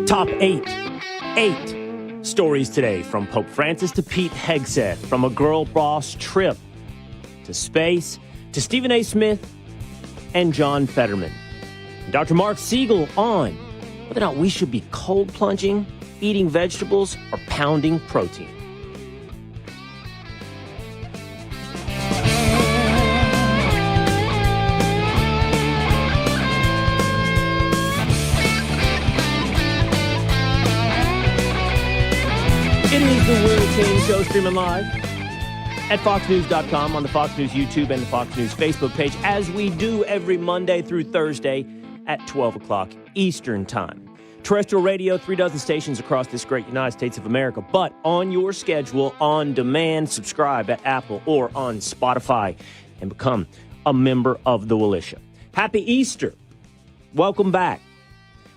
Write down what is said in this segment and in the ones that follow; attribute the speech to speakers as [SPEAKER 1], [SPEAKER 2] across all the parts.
[SPEAKER 1] Top 8. 8 stories today, from Pope Francis to Pete Hegseth, from a girl boss trip to space to Stephen A. Smith and John Fetterman. And Dr. Marc Siegel on whether or not we should be cold plunging, eating vegetables, or pounding protein. It is the Will Cain Show, streaming live at foxnews.com, on the Fox News YouTube and the Fox News Facebook page, as we do every Monday through Thursday at 12 o'clock Eastern Time. Terrestrial radio, 3 dozen stations across this great United States of America, but on your schedule, on demand. Subscribe at Apple or on Spotify and become a member of the Willisha. Happy Easter. Welcome back.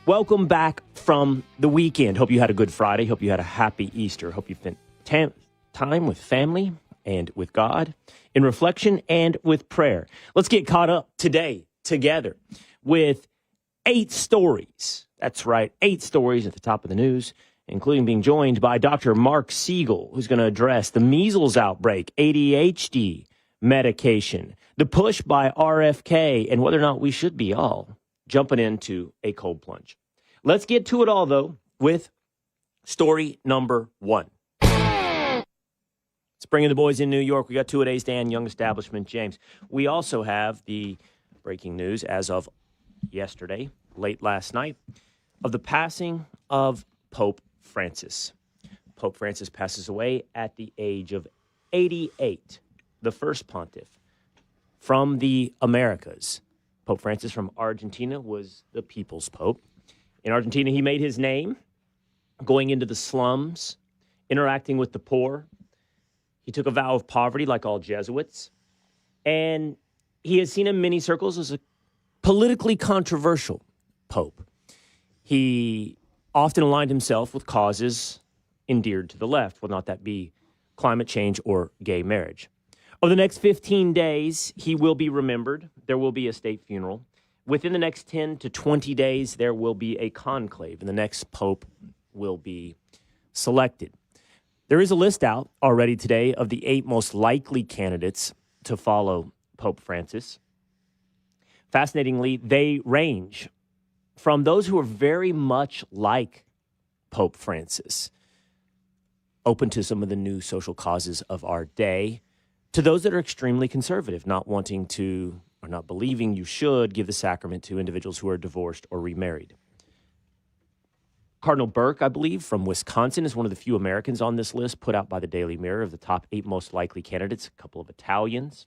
[SPEAKER 1] Welcome back from the weekend. Hope you had a good Friday. Hope you had a happy Easter. Hope you spent time with family and with God in reflection and with prayer. Let's get caught up today together with 8 stories. That's right, 8 stories at the top of the news, including being joined by Dr. Marc Siegel, who's going to address the measles outbreak, ADHD medication, the push by RFK, and whether or not we should be all jumping into a cold plunge. Let's get to it all, though, with story number 1. It's bringing the boys in New York. We got 2-a-days, Dan, Young Establishment, James. We also have the breaking news as of yesterday, late last night, of the passing of Pope Francis. Pope Francis passes away at the age of 88, the first pontiff from the Americas. Pope Francis from Argentina was the people's pope. In Argentina, he made his name going into the slums, interacting with the poor. He took a vow of poverty like all Jesuits. And he is seen in many circles as a politically controversial pope. He often aligned himself with causes endeared to the left, will not that be climate change or gay marriage. Over the next 15 days, he will be remembered. There will be a state funeral. Within the next 10 to 20 days, there will be a conclave, and the next pope will be selected. There is a list out already today of the 8 most likely candidates to follow Pope Francis. Fascinatingly, they range from those who are very much like Pope Francis, open to some of the new social causes of our day, to those that are extremely conservative, not wanting to or not believing you should give the sacrament to individuals who are divorced or remarried. Cardinal Burke, I believe, from Wisconsin, is one of the few Americans on this list put out by the Daily Mirror of the top 8 most likely candidates, a couple of Italians.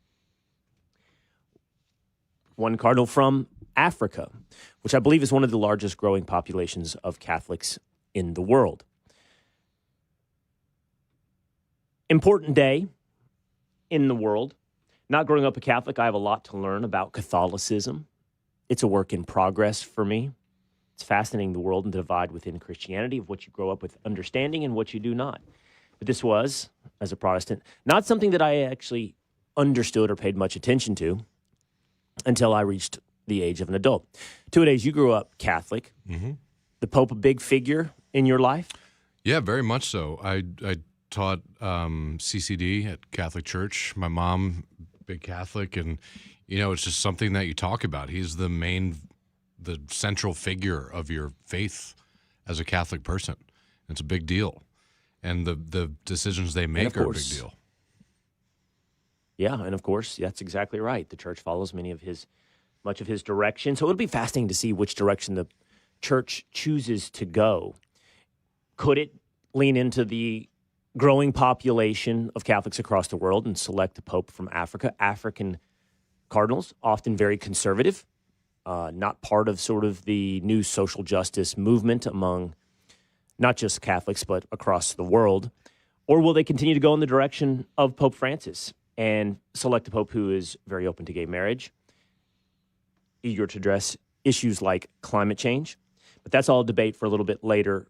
[SPEAKER 1] One cardinal from Africa, which I believe is one of the largest growing populations of Catholics in the world. Important day in the world. Not growing up a Catholic, I have a lot to learn about Catholicism. It's a work in progress for me. It's fascinating, the world and the divide within Christianity of what you grow up with understanding and what you do not. But this was, as a Protestant, not something that I actually understood or paid much attention to until I reached the age of an adult. 2-a-days, you grew up Catholic. Mm-hmm. The Pope a big figure in your life?
[SPEAKER 2] Yeah, very much so. I taught CCD at Catholic Church. My mom, big Catholic, and, it's just something that you talk about. He's the central figure of your faith as a Catholic person. It's a big deal. And the decisions they make are a big deal.
[SPEAKER 1] Yeah, and of course, that's exactly right. The church follows much of his direction. So it'll be fascinating to see which direction the church chooses to go. Could it lean into the growing population of Catholics across the world and select a pope from Africa? African cardinals, often very conservative, not part of sort of the new social justice movement among not just Catholics, but across the world. Or will they continue to go in the direction of Pope Francis and select a pope who is very open to gay marriage, eager to address issues like climate change? But that's all a debate for a little bit later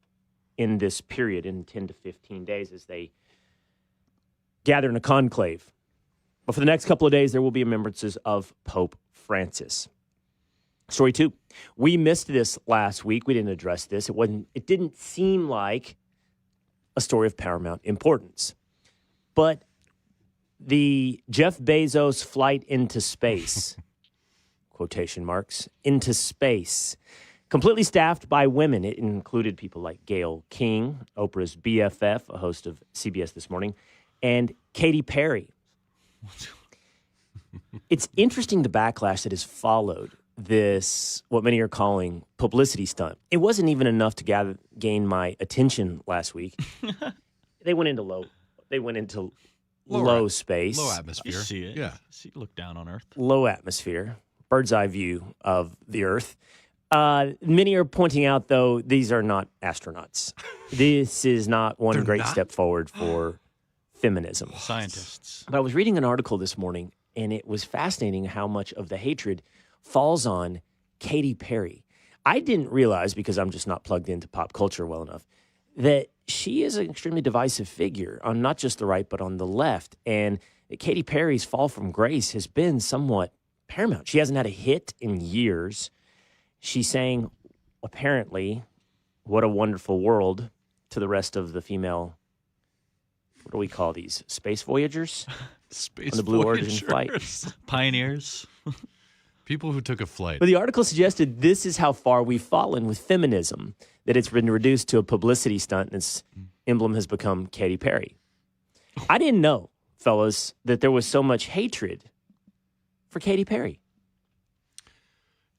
[SPEAKER 1] in this period, in 10 to 15 days, as they gather in a conclave. But for the next couple of days, there will be remembrances of Pope Francis. Story 2. We missed this last week. We didn't address this. It didn't seem like a story of paramount importance. But the Jeff Bezos flight into space, quotation marks, into space, completely staffed by women. It included people like Gayle King, Oprah's BFF, a host of CBS This Morning, and Katy Perry. It's interesting the backlash that has followed this, what many are calling publicity stunt. It wasn't even enough to gain my attention last week. They went into low space.
[SPEAKER 2] Low atmosphere.
[SPEAKER 3] You see it.
[SPEAKER 2] Yeah.
[SPEAKER 3] See, look down on Earth.
[SPEAKER 1] Low atmosphere. Bird's eye view of the Earth. Many are pointing out, though, these are not astronauts. This is not one
[SPEAKER 2] They're
[SPEAKER 1] great
[SPEAKER 2] not?
[SPEAKER 1] step forward for feminism.
[SPEAKER 3] Scientists.
[SPEAKER 1] But I was reading an article this morning, and it was fascinating how much of the hatred falls on Katy Perry. I didn't realize, because I'm just not plugged into pop culture well enough, that she is an extremely divisive figure on not just the right, but on the left. And Katy Perry's fall from grace has been somewhat paramount. She hasn't had a hit in years. She's saying, apparently, what a wonderful world to the rest of the female, what do we call these, space voyagers?
[SPEAKER 2] Space
[SPEAKER 1] On the Blue Origin
[SPEAKER 2] Voyagers.
[SPEAKER 1] flight.
[SPEAKER 3] Pioneers.
[SPEAKER 2] People who took a flight.
[SPEAKER 1] But the article suggested this is how far we've fallen with feminism, that it's been reduced to a publicity stunt and its emblem has become Katy Perry. I didn't know, fellas, that there was so much hatred for Katy Perry.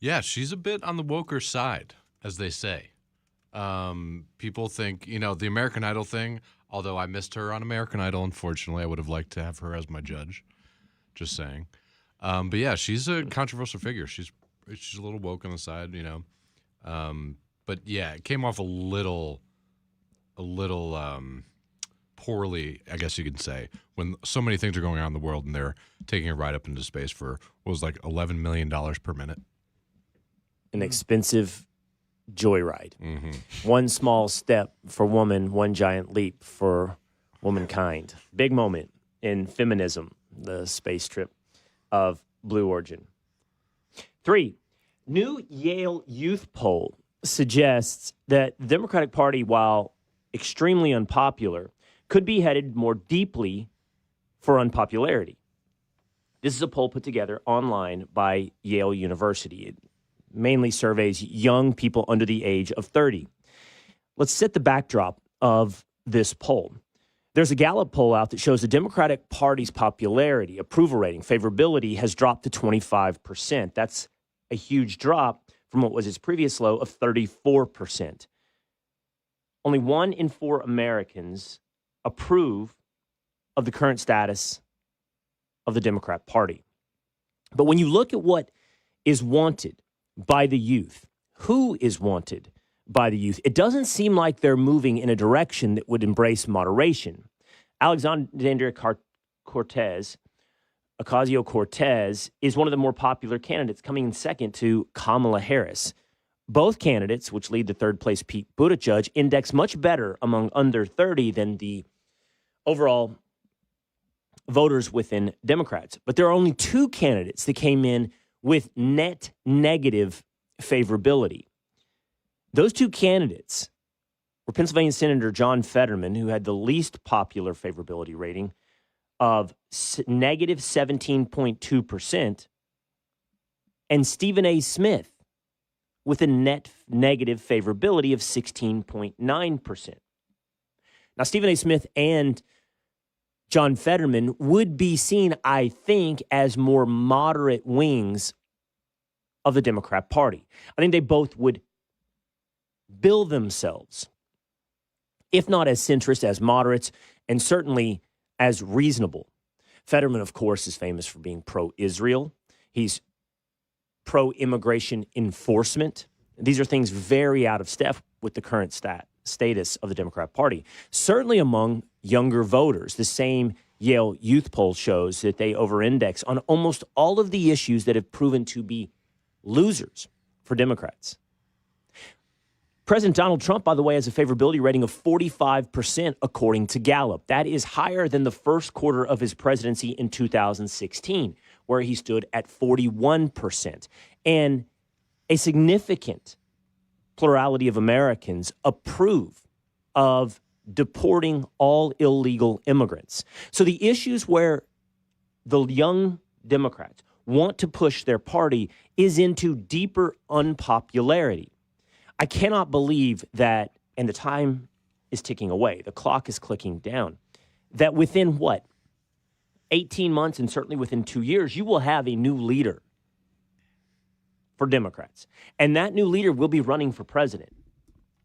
[SPEAKER 2] Yeah, she's a bit on the woker side, as they say. People think, the American Idol thing, although I missed her on American Idol, unfortunately, I would have liked to have her as my judge. Just saying. But yeah, she's a controversial figure. She's a little woke on the side, But yeah, it came off a little poorly, I guess you could say, when so many things are going on in the world and they're taking a ride up into space for what was like $11 million per minute.
[SPEAKER 1] An expensive joyride.
[SPEAKER 2] Mm-hmm.
[SPEAKER 1] One small step for woman, one giant leap for womankind. Big moment in feminism, the space trip of Blue Origin. 3, new Yale youth poll suggests that the Democratic Party, while extremely unpopular, could be headed more deeply for unpopularity. This is a poll put together online by Yale University. It mainly surveys young people under the age of 30. Let's set the backdrop of this poll. There's a Gallup poll out that shows the Democratic Party's popularity, approval rating, favorability has dropped to 25%. That's a huge drop from what was its previous low of 34%. Only 1 in 4 Americans approve of the current status of the Democrat Party. But when you look at what is wanted by the youth, who is wanted by the youth, it doesn't seem like they're moving in a direction that would embrace moderation. Alexandria Ocasio-Cortez is one of the more popular candidates, coming in second to Kamala Harris. Both candidates, which lead to third place Pete Buttigieg, index much better among under 30 than the overall voters within Democrats. But there are only 2 candidates that came in with net negative favorability. Those 2 candidates were Pennsylvania Senator John Fetterman, who had the least popular favorability rating of negative 17.2%, and Stephen A. Smith with a net negative favorability of 16.9%. Now, Stephen A. Smith and John Fetterman would be seen, I think, as more moderate wings of the Democrat Party. I think they both would bill themselves, if not as centrist, as moderates, and certainly as reasonable. Fetterman, of course, is famous for being pro-Israel. He's pro-immigration enforcement. These are things very out of step with the current status of the Democrat Party. Certainly among younger voters, the same Yale youth poll shows that they over-index on almost all of the issues that have proven to be losers for Democrats. President Donald Trump, by the way, has a favorability rating of 45% according to Gallup. That is higher than the first quarter of his presidency in 2016, where he stood at 41%. And a significant plurality of Americans approve of deporting all illegal immigrants. So the issues where the young Democrats want to push their party is into deeper unpopularity. I cannot believe that, and the time is ticking away, the clock is clicking down, that within 18 months and certainly within 2 years, you will have a new leader for Democrats. And that new leader will be running for president.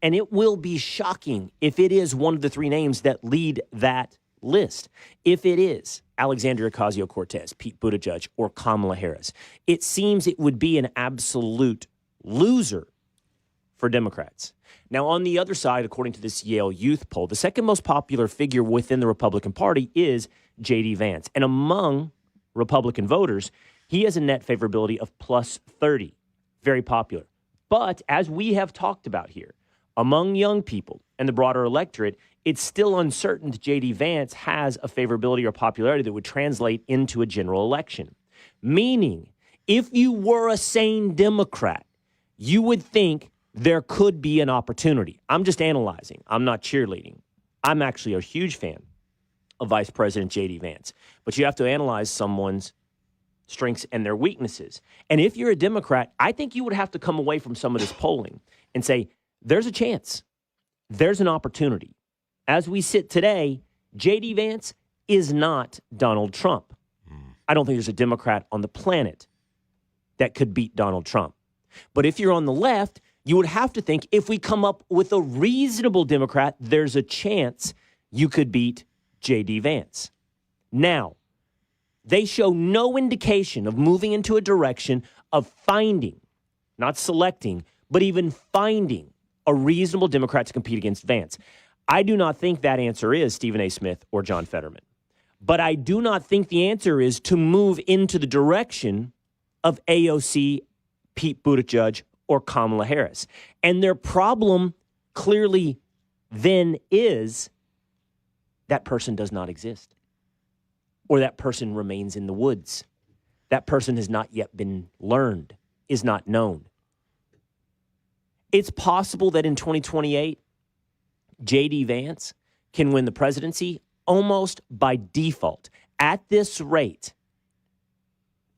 [SPEAKER 1] And it will be shocking if it is one of the three names that lead that list. If it is Alexandria Ocasio-Cortez, Pete Buttigieg, or Kamala Harris, it seems it would be an absolute loser for Democrats. Now, on the other side, according to this Yale Youth poll, the second most popular figure within the Republican Party is J.D. Vance. And among Republican voters, he has a net favorability of plus 30. Very popular. But as we have talked about here, among young people and the broader electorate, it's still uncertain that J.D. Vance has a favorability or popularity that would translate into a general election. Meaning, if you were a sane Democrat, you would think there could be an opportunity. I'm just analyzing. I'm not cheerleading. I'm actually a huge fan of Vice President J.D. Vance. But you have to analyze someone's strengths and their weaknesses. And if you're a Democrat, I think you would have to come away from some of this polling and say, there's a chance. There's an opportunity. As we sit today, J.D. Vance is not Donald Trump. I don't think there's a Democrat on the planet that could beat Donald Trump. But if you're on the left, you would have to think if we come up with a reasonable Democrat, there's a chance you could beat J.D. Vance. Now, they show no indication of moving into a direction of finding, not selecting, but even finding a reasonable Democrat to compete against Vance. I do not think that answer is Stephen A. Smith or John Fetterman. But I do not think the answer is to move into the direction of AOC, Pete Buttigieg, or Kamala Harris. And their problem clearly then is that person does not exist. Or that person remains in the woods. That person has not yet been learned, is not known. It's possible that in 2028, J.D. Vance can win the presidency almost by default. At this rate,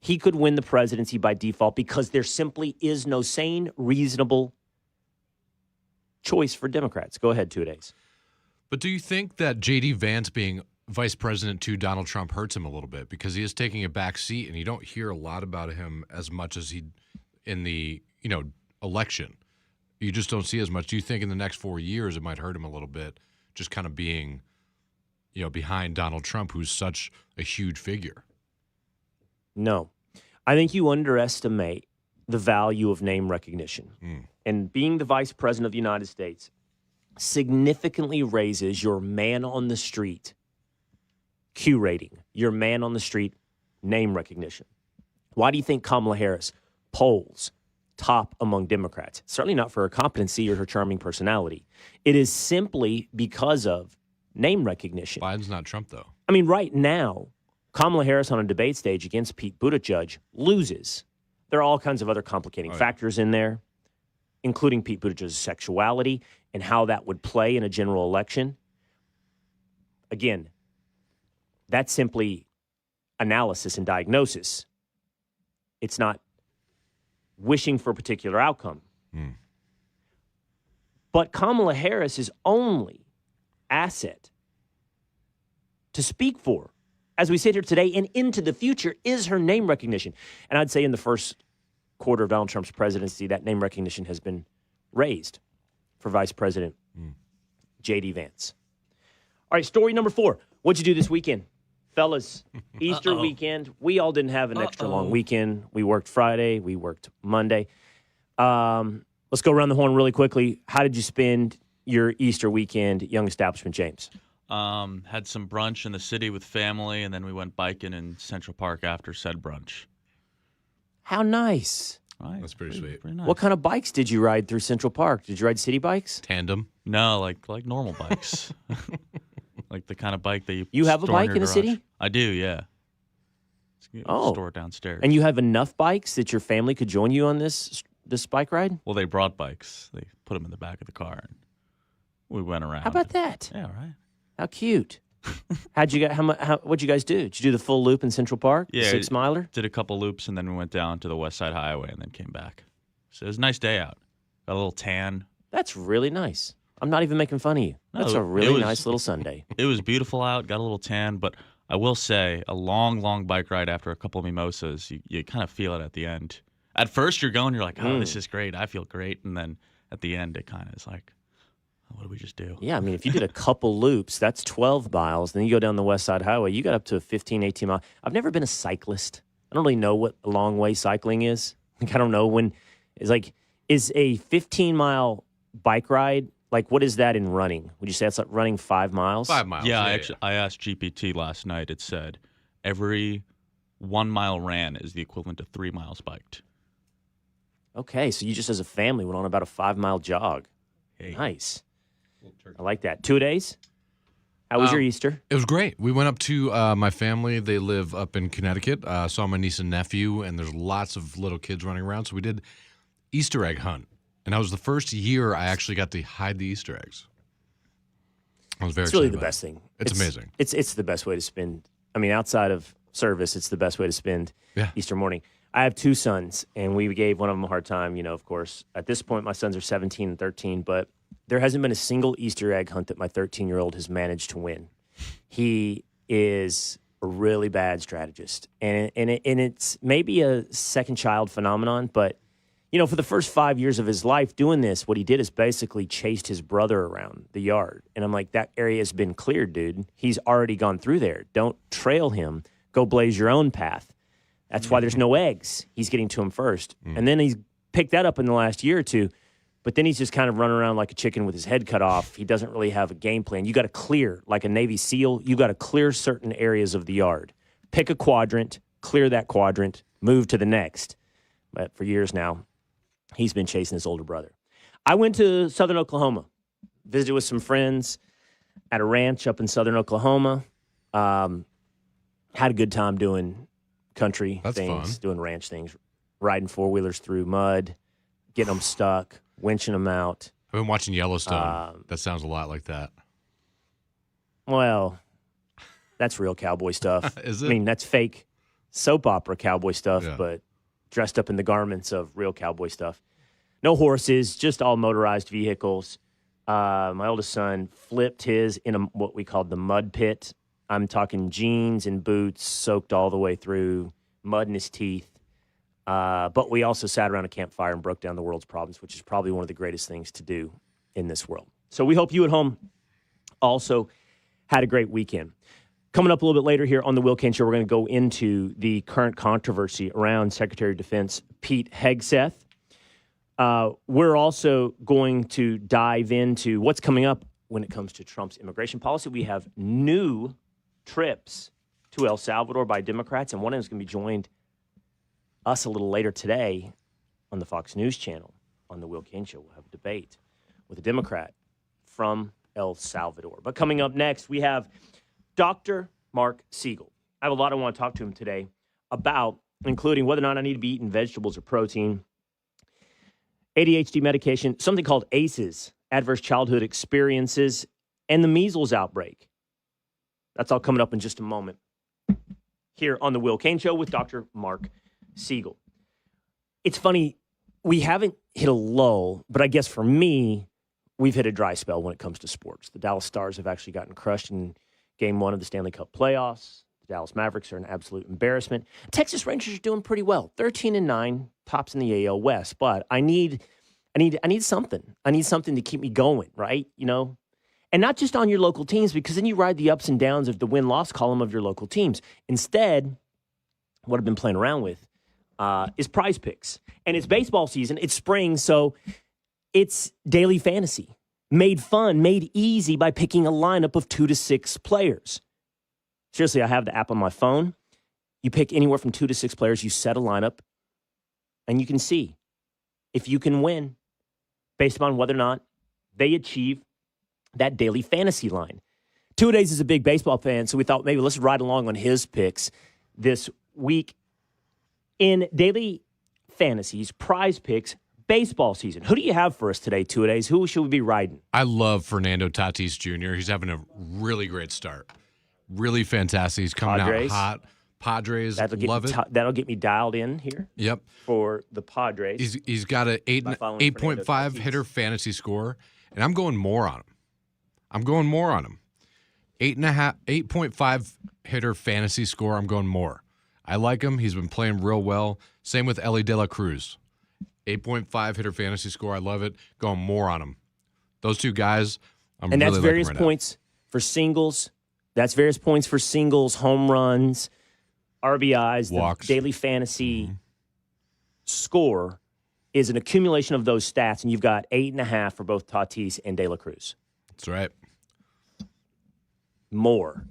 [SPEAKER 1] he could win the presidency by default because there simply is no sane, reasonable choice for Democrats. Go ahead, 2 days.
[SPEAKER 2] But do you think that J.D. Vance being vice president to Donald Trump hurts him a little bit because he is taking a back seat and you don't hear a lot about him as much as he in the, election? You just don't see as much. Do you think in the next 4 years it might hurt him a little bit just kind of being, behind Donald Trump, who's such a huge figure?
[SPEAKER 1] No. I think you underestimate the value of name recognition. And being the vice president of the United States significantly raises your man on the street Q rating, your man on the street name recognition. Why do you think Kamala Harris polls top among Democrats? Certainly not for her competency or her charming personality. It is simply because of name recognition.
[SPEAKER 2] Biden's not Trump, though.
[SPEAKER 1] I mean, right now, Kamala Harris on a debate stage against Pete Buttigieg loses. There are all kinds of other complicating factors in there, including Pete Buttigieg's sexuality and how that would play in a general election. Again, that's simply analysis and diagnosis. It's not wishing for a particular outcome. But Kamala Harris's only asset to speak for, as we sit here today and into the future, is her name recognition. And I'd say in the first quarter of Donald Trump's presidency, that name recognition has been raised for Vice President J.D. Vance. All right, story number 4. What'd you do this weekend? Fellas, Easter weekend. We all didn't have an extra long weekend. We worked Friday. We worked Monday. Let's go around the horn really quickly. How did you spend your Easter weekend, Young Establishment James?
[SPEAKER 3] Had some brunch in the city with family, and then we went biking in Central Park after said brunch.
[SPEAKER 1] How nice.
[SPEAKER 3] Right.
[SPEAKER 2] That's pretty sweet.
[SPEAKER 3] Pretty nice.
[SPEAKER 1] What kind of bikes did you ride through Central Park? Did you ride city bikes?
[SPEAKER 2] Tandem.
[SPEAKER 3] No, like normal bikes. Like the kind of bike that
[SPEAKER 1] You have a
[SPEAKER 3] store
[SPEAKER 1] bike
[SPEAKER 3] your
[SPEAKER 1] in the
[SPEAKER 3] garage.
[SPEAKER 1] city?
[SPEAKER 3] I do, yeah.
[SPEAKER 1] Oh.
[SPEAKER 3] Store it downstairs.
[SPEAKER 1] And you have enough bikes that your family could join you on this this bike ride?
[SPEAKER 3] Well, they brought bikes. They put them in the back of the car, and we went around.
[SPEAKER 1] How about that?
[SPEAKER 3] Yeah, right.
[SPEAKER 1] How cute. What'd you guys do? Did you do the full loop in Central Park?
[SPEAKER 3] Yeah,
[SPEAKER 1] 6 miler?
[SPEAKER 3] Did a couple loops, and then we went down to the West Side Highway, and then came back. So it was a nice day out. Got a little tan.
[SPEAKER 1] That's really nice. I'm not even making fun of you.
[SPEAKER 3] No,
[SPEAKER 1] That's a
[SPEAKER 3] it
[SPEAKER 1] really
[SPEAKER 3] was-
[SPEAKER 1] nice little Sunday.
[SPEAKER 3] It was beautiful out. Got a little tan, but I will say a long, long bike ride after a couple of mimosas, you kind of feel it at the end. At first, you're like, oh, this is great. I feel great. And then at the end, it kind of is like, what did we just do?
[SPEAKER 1] Yeah, I mean, if you did a couple loops, that's 12 miles. Then you go down the West Side Highway, you got up to 15, 18 miles. I've never been a cyclist. I don't really know what a long way cycling is. Like, I don't know when. It's like, is a 15-mile bike ride, like, what is that in running? Would you say that's like running 5 miles?
[SPEAKER 2] 5 miles.
[SPEAKER 3] Yeah, I asked GPT last night. It said every 1 mile ran is the equivalent to 3 miles biked.
[SPEAKER 1] Okay, so you just as a family went on about a 5-mile jog.
[SPEAKER 3] Hey.
[SPEAKER 1] Nice. I like that. 2 days? How was your Easter?
[SPEAKER 2] It was great. We went up to my family. They live up in Connecticut. Saw my niece and nephew, and there's lots of little kids running around. So we did Easter egg hunt. And that was the first year I actually got to hide the Easter eggs. I was very
[SPEAKER 1] It's really
[SPEAKER 2] excited
[SPEAKER 1] the
[SPEAKER 2] about
[SPEAKER 1] best
[SPEAKER 2] it.
[SPEAKER 1] thing.
[SPEAKER 2] It's amazing.
[SPEAKER 1] It's the best way to spend. I mean, outside of service, it's the best way to spend Easter morning. I have 2 sons, and we gave one of them a hard time, of course. At this point, my sons are 17 and 13, but there hasn't been a single Easter egg hunt that my 13-year-old has managed to win. He is a really bad strategist, and it's maybe a second child phenomenon, but for the first 5 years of his life doing this, what he did is basically chased his brother around the yard. And I'm like, that area has been cleared, dude. He's already gone through there. Don't trail him. Go blaze your own path. That's why there's no eggs. He's getting to him first. And then he's picked that up in the last year or two. But then he's just kind of running around like a chicken with his head cut off. He doesn't really have a game plan. You got to clear, like a Navy SEAL, you got to clear certain areas of the yard. Pick a quadrant, clear that quadrant, move to the next. But for years now, he's been chasing his older brother. I went to southern Oklahoma, visited with some friends at a ranch up in southern Oklahoma. Had a good time doing country things, doing ranch things, riding 4-wheelers through mud, getting them stuck, winching them out.
[SPEAKER 2] I've been watching Yellowstone. That sounds a lot like that.
[SPEAKER 1] Well, that's real cowboy stuff.
[SPEAKER 2] Is it?
[SPEAKER 1] I mean, that's fake soap opera cowboy stuff,
[SPEAKER 2] Yeah.
[SPEAKER 1] but dressed up in the garments of real cowboy stuff. No horses, just all motorized vehicles. My oldest son flipped his in what we called the mud pit. I'm talking jeans and boots soaked all the way through, mud in his teeth. But we also sat around a campfire and broke down the world's problems, which is probably one of the greatest things to do in this world. So we hope you at home also had a great weekend. Coming up a little bit later here on the Will Cain Show, we're going to go into the current controversy around Secretary of Defense Pete Hegseth. We're also going to dive into what's coming up when it comes to Trump's immigration policy. We have new trips to El Salvador by Democrats, and one of them is going to be joined us a little later today on the Fox News channel on the Will Cain Show. We'll have a debate with a Democrat from El Salvador. But coming up next, we have Dr. Marc Siegel. I have a lot I want to talk to him today about, including whether or not I need to be eating vegetables or protein, ADHD medication, something called ACEs, adverse childhood experiences, and the measles outbreak. That's all coming up in just a moment here on the Will Cain Show with Dr. Marc Siegel. It's funny, we haven't hit a lull, but I guess for me, we've hit a dry spell when it comes to sports. The Dallas Stars have actually gotten crushed in Game 1 of the Stanley Cup playoffs. The Dallas Mavericks are an absolute embarrassment. Texas Rangers are doing pretty well, 13-9, tops in the AL West. But I need something. I need something to keep me going, right? And not just on your local teams, because then you ride the ups and downs of the win-loss column of your local teams. Instead, what I've been playing around with is Prize Picks. And it's baseball season. It's spring, so it's daily fantasy. Made fun, made easy by picking a lineup of 2 to 6 players. Seriously, I have the app on my phone. You pick anywhere from 2 to 6 players. You set a lineup, and you can see if you can win based upon whether or not they achieve that daily fantasy line. Two-a-days is a big baseball fan, so we thought maybe let's ride along on his picks this week. In daily fantasies, Prize Picks baseball season. Who do you have for us today, two-a-days? Who should we be riding?
[SPEAKER 2] I love Fernando Tatis Jr. He's having a really great start. Really fantastic. He's coming
[SPEAKER 1] Padres.
[SPEAKER 2] out hot. Padres, love it.
[SPEAKER 1] That'll get me dialed in here.
[SPEAKER 2] Yep.
[SPEAKER 1] For the Padres.
[SPEAKER 2] He's got an 8.5 hitter fantasy score, and I'm going more on him. 8.5 hitter fantasy score. I'm going more. I like him. He's been playing real well. Same with Ellie De La Cruz. 8.5 hitter fantasy score. I love it. Going more on him. Those two guys, I'm
[SPEAKER 1] and
[SPEAKER 2] really
[SPEAKER 1] that's
[SPEAKER 2] liking
[SPEAKER 1] various
[SPEAKER 2] right
[SPEAKER 1] points for singles. That's various points for singles, home runs, RBIs.
[SPEAKER 2] Walks.
[SPEAKER 1] The daily fantasy score is an accumulation of those stats, and you've got 8.5 for both Tatis and De La Cruz.
[SPEAKER 2] That's right.
[SPEAKER 1] More.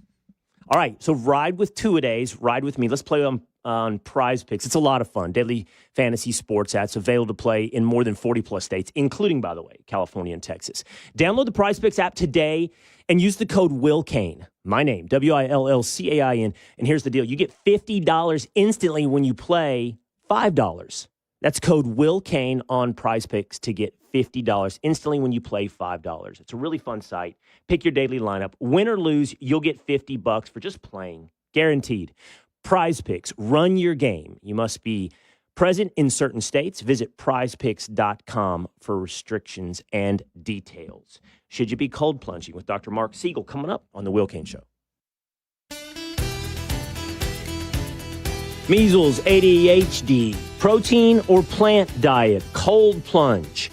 [SPEAKER 1] All right, so ride with two-a-days. Ride with me. Let's play on Prize Picks. It's a lot of fun. Daily fantasy sports ads available to play in more than 40-plus states, including, by the way, California and Texas. Download the Prize Picks app today and use the code Will Cain. My name, WILLCAIN. And here's the deal. You get $50 instantly when you play $5. That's code Will Cain on Prize Picks to get $50 instantly when you play $5. It's a really fun site. Pick your daily lineup. Win or lose, you'll get $50 for just playing. Guaranteed. Prize Picks. Run your game. You must be present in certain states. Visit prizepicks.com for restrictions and details. Should you be cold plunging with Dr. Marc Siegel coming up on The Will Cain Show. Measles, ADHD, protein or plant diet, cold plunge.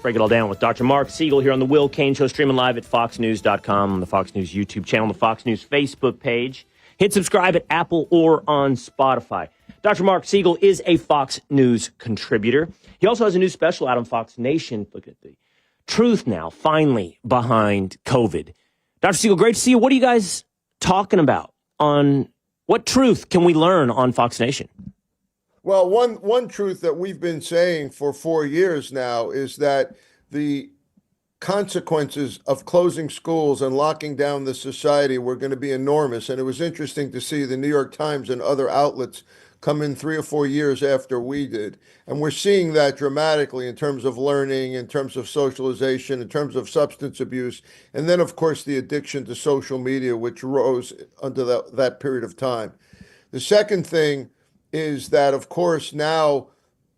[SPEAKER 1] Break it all down with Dr. Marc Siegel here on The Will Cain Show, streaming live at foxnews.com, on the Fox News YouTube channel, the Fox News Facebook page. Hit subscribe at Apple or on Spotify. Dr. Marc Siegel is a Fox News contributor. He also has a new special out on Fox Nation. Look at the truth now, finally, behind COVID. Dr. Siegel, great to see you. What are you guys talking about? On what truth can we learn on Fox Nation?
[SPEAKER 4] Well, one truth that we've been saying for 4 years now is that the consequences of closing schools and locking down the society were going to be enormous. And it was interesting to see the New York Times and other outlets come in 3 or 4 years after we did. And we're seeing that dramatically in terms of learning, in terms of socialization, in terms of substance abuse, and then, of course, the addiction to social media, which rose under that period of time. The second thing is that, of course, now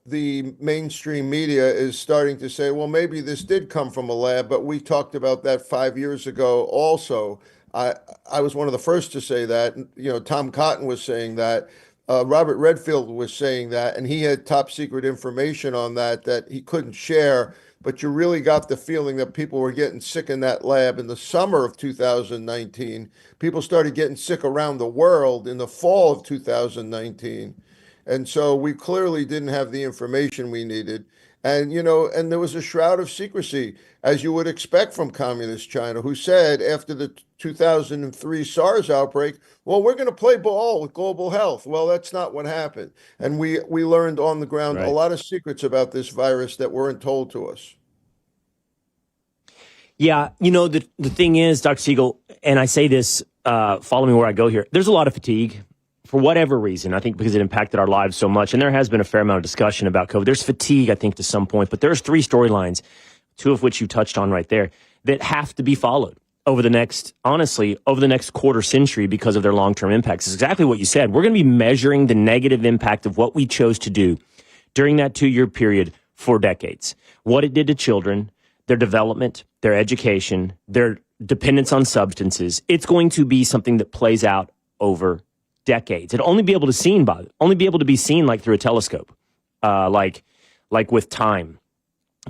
[SPEAKER 4] the mainstream media is starting to say, well, maybe this did come from a lab, but we talked about that 5 years ago also. I was one of the first to say that. Tom Cotton was saying that. Robert Redfield was saying that, and he had top secret information on that he couldn't share. But you really got the feeling that people were getting sick in that lab in the summer of 2019. People started getting sick around the world in the fall of 2019. And so we clearly didn't have the information we needed. And, and there was a shroud of secrecy, as you would expect from communist China, who said after the 2003 SARS outbreak, well, we're going to play ball with global health. Well, that's not what happened. And we learned on the ground a lot of secrets about this virus that weren't told to us.
[SPEAKER 1] Yeah, the thing is, Dr. Siegel, and I say this, follow me where I go here, there's a lot of fatigue. For whatever reason, I think because it impacted our lives so much, and there has been a fair amount of discussion about COVID. There's fatigue, I think, to some point, but there's 3 storylines, 2 of which you touched on right there, that have to be followed over the next quarter century because of their long-term impacts. It's exactly what you said. We're going to be measuring the negative impact of what we chose to do during that 2-year period for decades. What it did to children, their development, their education, their dependence on substances. It's going to be something that plays out over decades. It'll only be able to be seen like through a telescope, like with time,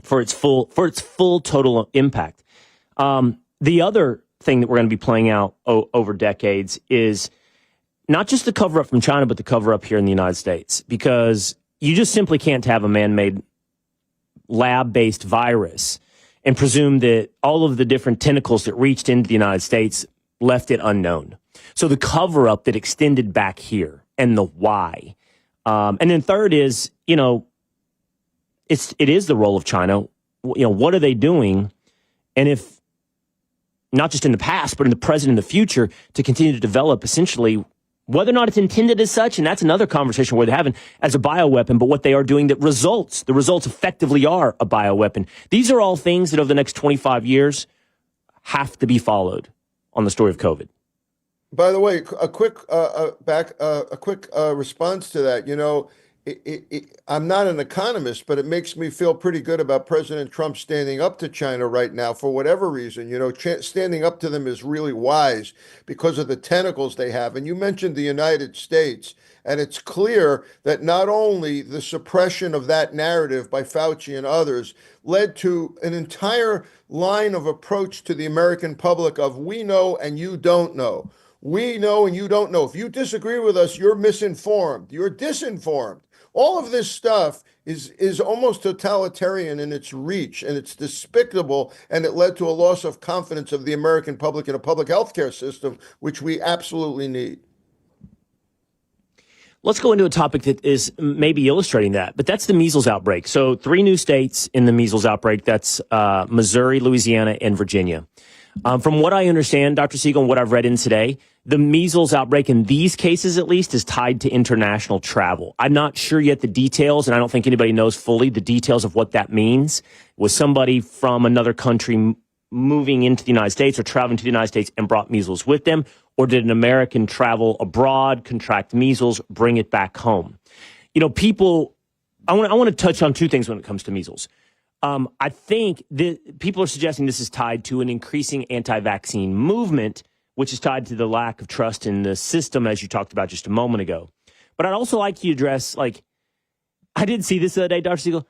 [SPEAKER 1] for its full total impact. The other thing that we're going to be playing out over decades is not just the cover up from China, but the cover up here in the United States, because you just simply can't have a man-made lab-based virus and presume that all of the different tentacles that reached into the United States left it unknown. So the cover up that extended back here and the why. And then third is, it is the role of China. What are they doing? And if not just in the past, but in the present and the future, to continue to develop essentially Whether or not it's intended as such, and that's another conversation where they're having as a bioweapon, but what they are doing the results effectively are a bioweapon. These are all things that over the next 25 years have to be followed on the story of COVID.
[SPEAKER 4] By the way, a quick response to that. I'm not an economist, but it makes me feel pretty good about President Trump standing up to China right now for whatever reason. Standing up to them is really wise because of the tentacles they have. And you mentioned the United States, and it's clear that not only the suppression of that narrative by Fauci and others led to an entire line of approach to the American public of we know and you don't know. We know and you don't know. If you disagree with us, you're misinformed. You're disinformed. All of this stuff is almost totalitarian in its reach, and it's despicable, and it led to a loss of confidence of the American public in a public health care system, which we absolutely need.
[SPEAKER 1] Let's go into a topic that is maybe illustrating that, but that's the measles outbreak. So 3 new states in the measles outbreak, that's Missouri, Louisiana, and Virginia. From what I understand, Dr. Siegel, and what I've read in today, the measles outbreak in these cases, at least, is tied to international travel. I'm not sure yet the details, and I don't think anybody knows fully the details of what that means. Was somebody from another country moving into the United States or traveling to the United States and brought measles with them? Or did an American travel abroad, contract measles, bring it back home? People, I want to touch on 2 things when it comes to measles. I think that people are suggesting this is tied to an increasing anti-vaccine movement, which is tied to the lack of trust in the system, as you talked about just a moment ago. But I'd also like you to address, I did see this the other day, Dr. Siegel,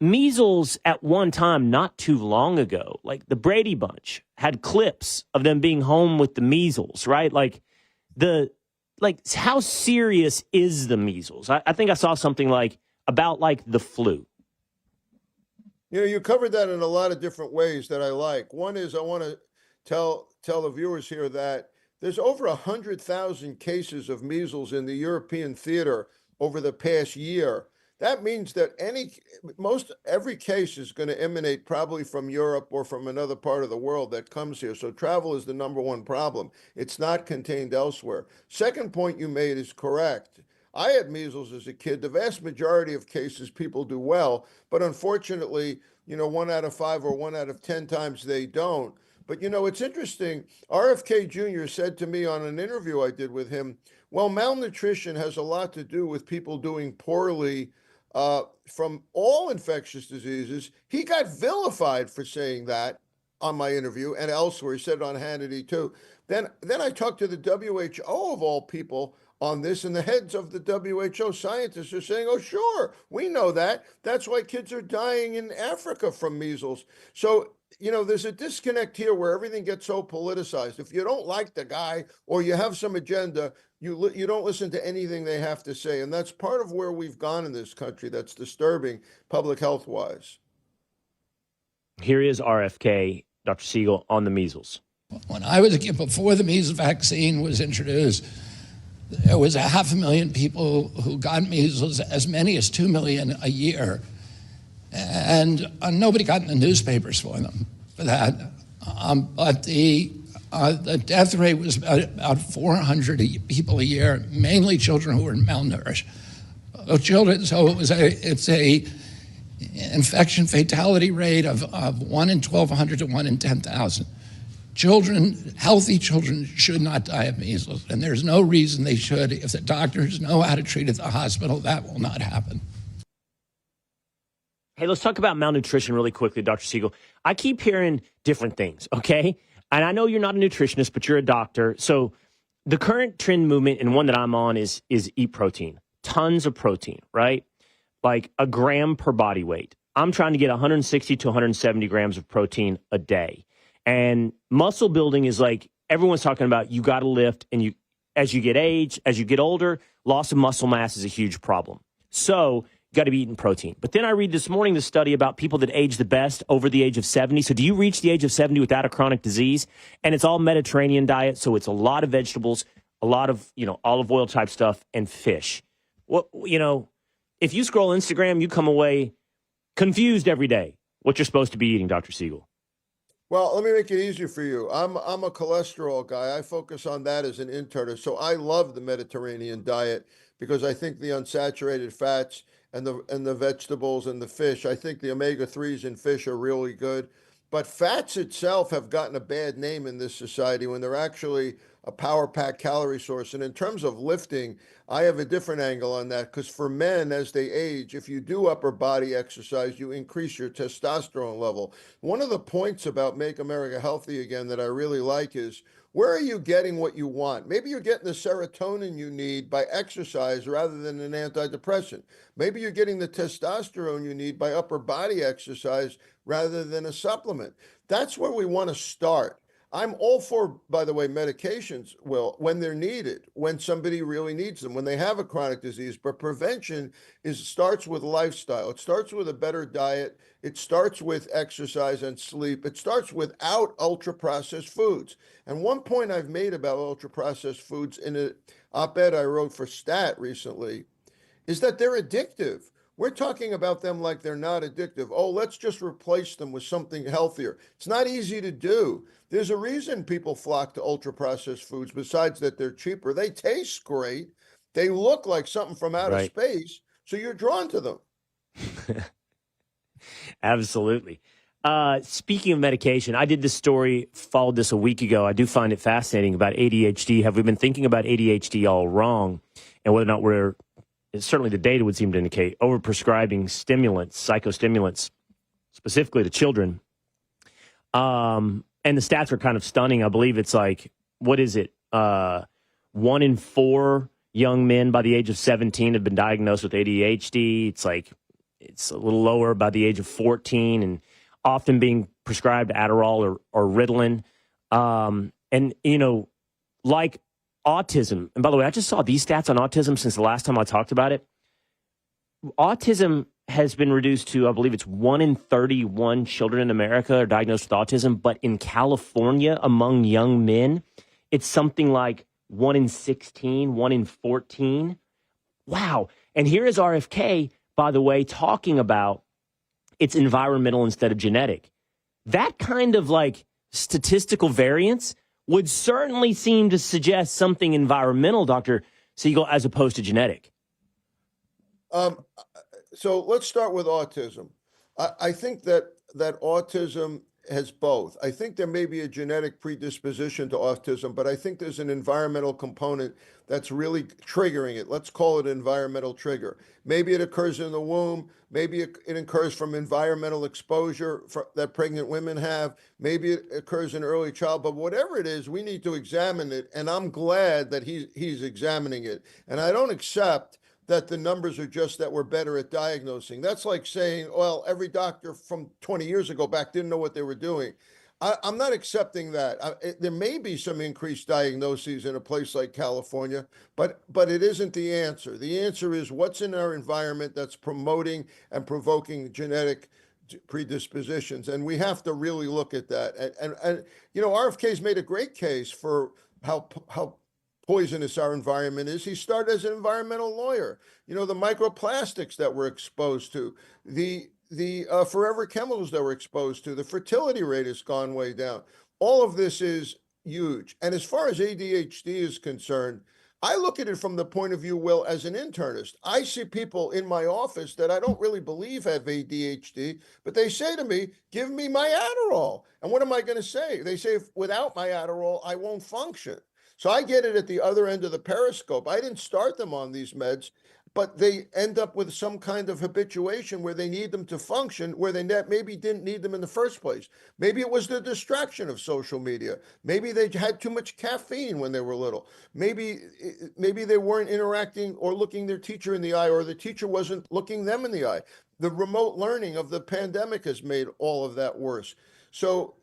[SPEAKER 1] measles at one time, not too long ago, the Brady Bunch had clips of them being home with the measles, right? How serious is the measles? I think I saw something about the flu.
[SPEAKER 4] You covered that in a lot of different ways that I like. One is I want to tell the viewers here that there's over 100,000 cases of measles in the European theater over the past year. That means that every case is going to emanate probably from Europe or from another part of the world that comes here. So travel is the number one problem. It's not contained elsewhere. Second point you made is correct. I had measles as a kid. The vast majority of cases people do well, but unfortunately, 1 out of 5 or 1 out of 10 times they don't. But it's interesting. RFK Jr. said to me on an interview I did with him, well, malnutrition has a lot to do with people doing poorly from all infectious diseases. He got vilified for saying that on my interview and elsewhere. He said it on Hannity too. Then I talked to the WHO of all people on this, and the heads of the WHO scientists are saying, oh, sure, we know that. That's why kids are dying in Africa from measles. So, there's a disconnect here where everything gets so politicized. If you don't like the guy or you have some agenda, you don't listen to anything they have to say. And that's part of where we've gone in this country that's disturbing public health wise.
[SPEAKER 1] Here is RFK, Dr. Siegel, on the measles.
[SPEAKER 5] When I was a kid, before the measles vaccine was introduced, there was 500,000 people who got measles, as many as 2 million a year. And nobody got in the newspapers for that. But the death rate was about 400 people a year, mainly children who were malnourished. It's a infection fatality rate of 1 in 1,200 to 1 in 10,000. Healthy children should not die of measles, and there's no reason they should. If the doctors know how to treat at the hospital, that will not happen.
[SPEAKER 1] Hey, let's talk about malnutrition really quickly, Dr. Siegel. I keep hearing different things, okay? And I know you're not a nutritionist, but you're a doctor. So the current trend movement, and one that I'm on, is eat protein. Tons of protein, right? Like a gram per body weight. I'm trying to get 160 to 170 grams of protein a day. And muscle building is everyone's talking about you got to lift, and as you get older, loss of muscle mass is a huge problem. So you got to be eating protein. But then I read this morning the study about people that age the best over the age of 70. So do you reach the age of 70 without a chronic disease? And it's all Mediterranean diet, so it's a lot of vegetables, a lot of olive oil type stuff, and fish. If you scroll Instagram, you come away confused every day what you're supposed to be eating, Dr. Siegel.
[SPEAKER 4] Well, let me make it easier for you. I'm a cholesterol guy. I focus on that as an internist. So I love the Mediterranean diet because I think the unsaturated fats and the vegetables and the fish, I think the omega-3s in fish are really good. But fats itself have gotten a bad name in this society when they're actually a power pack calorie source. And in terms of lifting, I have a different angle on that because for men, as they age, if you do upper body exercise, you increase your testosterone level. One of the points about Make America Healthy Again that I really like is where are you getting what you want? Maybe you're getting the serotonin you need by exercise rather than an antidepressant. Maybe you're getting the testosterone you need by upper body exercise rather than a supplement. That's where we want to start. I'm all for, by the way, medications, Will, when they're needed, when somebody really needs them, when they have a chronic disease. But prevention starts with lifestyle. It starts with a better diet. It starts with exercise and sleep. It starts without ultra-processed foods. And one point I've made about ultra-processed foods in an op-ed I wrote for Stat recently is that they're addictive. We're talking about them like they're not addictive. Oh, let's just replace them with something healthier. It's not easy to do. There's a reason people flock to ultra processed foods, besides that they're cheaper. They taste great. They look like something from outer
[SPEAKER 1] Right.
[SPEAKER 4] space. So you're drawn to them.
[SPEAKER 1] Absolutely. Speaking of medication, I did this story, followed this a week ago. I do find it fascinating about ADHD. Have we been thinking about ADHD all wrong? And whether or not we're, certainly the data would seem to indicate, overprescribing stimulants, psychostimulants, specifically to children. And the stats are kind of stunning. I believe it's like, what is it? 1 in 4 young men by the age of 17 have been diagnosed with ADHD. It's a little lower by the age of 14 and often being prescribed Adderall or Ritalin. And, like autism. And by the way, I just saw these stats on autism since the last time I talked about it. Autism has been reduced to, I believe it's 1 in 31 children in America are diagnosed with autism. But in California, among young men, it's something like 1 in 16, 1 in 14. Wow. And here is RFK, by the way, talking about it's environmental instead of genetic. That kind of like statistical variance would certainly seem to suggest something environmental, Dr. Siegel, as opposed to genetic.
[SPEAKER 4] So let's start with autism. I think that autism has both. I think there may be a genetic predisposition to autism, but I think there's an environmental component that's really triggering it. Let's call it an environmental trigger. Maybe it occurs in the womb. Maybe it occurs from environmental exposure that pregnant women have. Maybe it occurs in early child. But whatever it is, we need to examine it. And I'm glad that he's examining it. And I don't accept that the numbers are just that we're better at diagnosing. That's like saying, well, every doctor from 20 years ago back didn't know what they were doing. I'm not accepting that. There may be some increased diagnoses in a place like California, but it isn't the answer. The answer is what's in our environment that's promoting and provoking genetic predispositions. And we have to really look at that. And RFK's made a great case for how poisonous our environment is. He started as an environmental lawyer. The microplastics that we're exposed to, the forever chemicals that we're exposed to, the fertility rate has gone way down. All of this is huge. And as far as ADHD is concerned, I look at it from the point of view, Will, as an internist. I see people in my office that I don't really believe have ADHD, but they say to me, give me my Adderall. And what am I going to say? They say, without my Adderall, I won't function. So I get it at the other end of the periscope. I didn't start them on these meds, but they end up with some kind of habituation where they need them to function, where they maybe didn't need them in the first place. Maybe it was the distraction of social media. Maybe they had too much caffeine when they were little. Maybe they weren't interacting or looking their teacher in the eye, or the teacher wasn't looking them in the eye. The remote learning of the pandemic has made all of that worse. So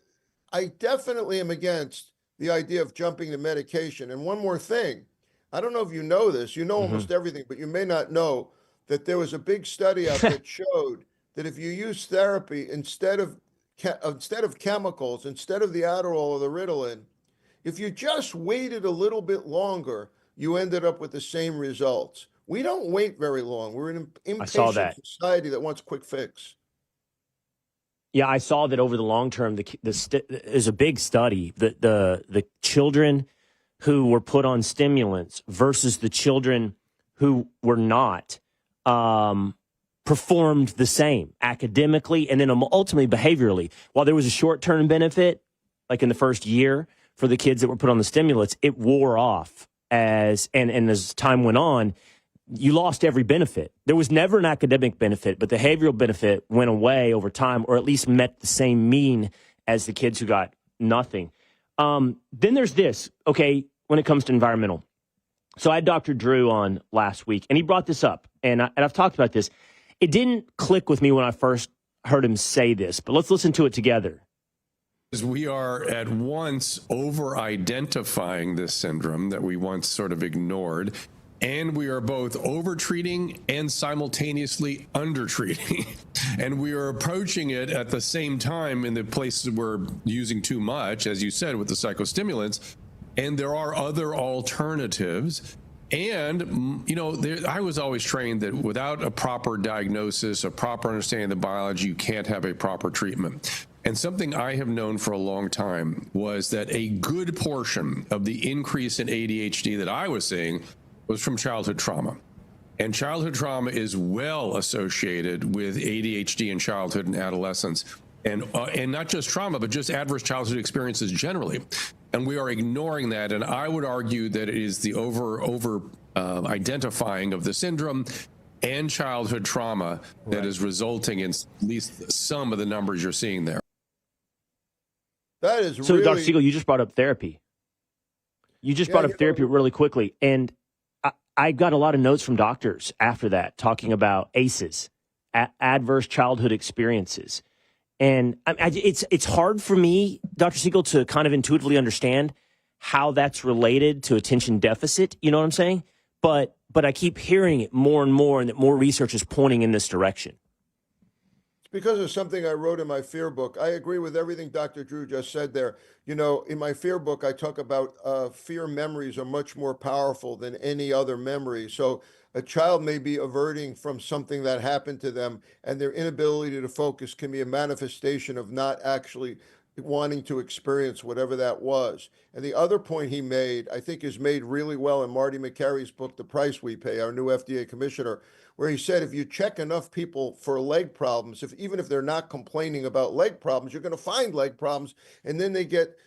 [SPEAKER 4] I definitely am against the idea of jumping to medication. And one more thing, I don't know if you know this, almost everything, but you may not know that there was a big study out that showed that if you use therapy instead of chemicals, instead of the Adderall or the Ritalin, if you just waited a little bit longer, you ended up with the same results. We don't wait very long. We're an impatient society that wants quick fix.
[SPEAKER 1] Yeah, I saw that over the long term, there's a big study that the children who were put on stimulants versus the children who were not performed the same academically and then ultimately behaviorally. While there was a short-term benefit, like in the first year for the kids that were put on the stimulants, it wore off as time went on. You lost every benefit. There was never an academic benefit, but the behavioral benefit went away over time, or at least met the same mean as the kids who got nothing. Then there's this, okay, when it comes to environmental. So I had Dr. Drew on last week, and he brought this up, and I've talked about this. It didn't click with me when I first heard him say this, but let's listen to it together.
[SPEAKER 6] We are at once over-identifying this syndrome that we once sort of ignored, and we are both over-treating and simultaneously under-treating. And we are approaching it at the same time in the places we're using too much, as you said, with the psychostimulants. And there are other alternatives. And, you know, I was always trained that without a proper diagnosis, a proper understanding of the biology, you can't have a proper treatment. And something I have known for a long time was that a good portion of the increase in ADHD that I was seeing was from childhood trauma. And childhood trauma is well associated with ADHD in childhood and adolescence. And not just trauma, but just adverse childhood experiences generally. And we are ignoring that. And I would argue that it is the over identifying of the syndrome and childhood trauma that is resulting in at least some of the numbers you're seeing there.
[SPEAKER 4] That is
[SPEAKER 1] so,
[SPEAKER 4] really...
[SPEAKER 1] Dr. Siegel, you just brought up therapy. You just brought up therapy really quickly. And I got a lot of notes from doctors after that talking about ACEs, adverse childhood experiences. And it's hard for me, Dr. Siegel, to kind of intuitively understand how that's related to attention deficit. You know what I'm saying? But I keep hearing it more and more, and that more research is pointing in this direction.
[SPEAKER 4] It's because of something I wrote in my fear book. I agree with everything Dr. Drew just said there. You know, in my fear book, I talk about fear memories are much more powerful than any other memory. So a child may be averting from something that happened to them, and their inability to focus can be a manifestation of not actually wanting to experience whatever that was. And the other point he made, I think, is made really well in Marty McCary's book, The Price We Pay, our new FDA commissioner, where he said if you check enough people for leg problems, even if they're not complaining about leg problems, you're going to find leg problems, and then they get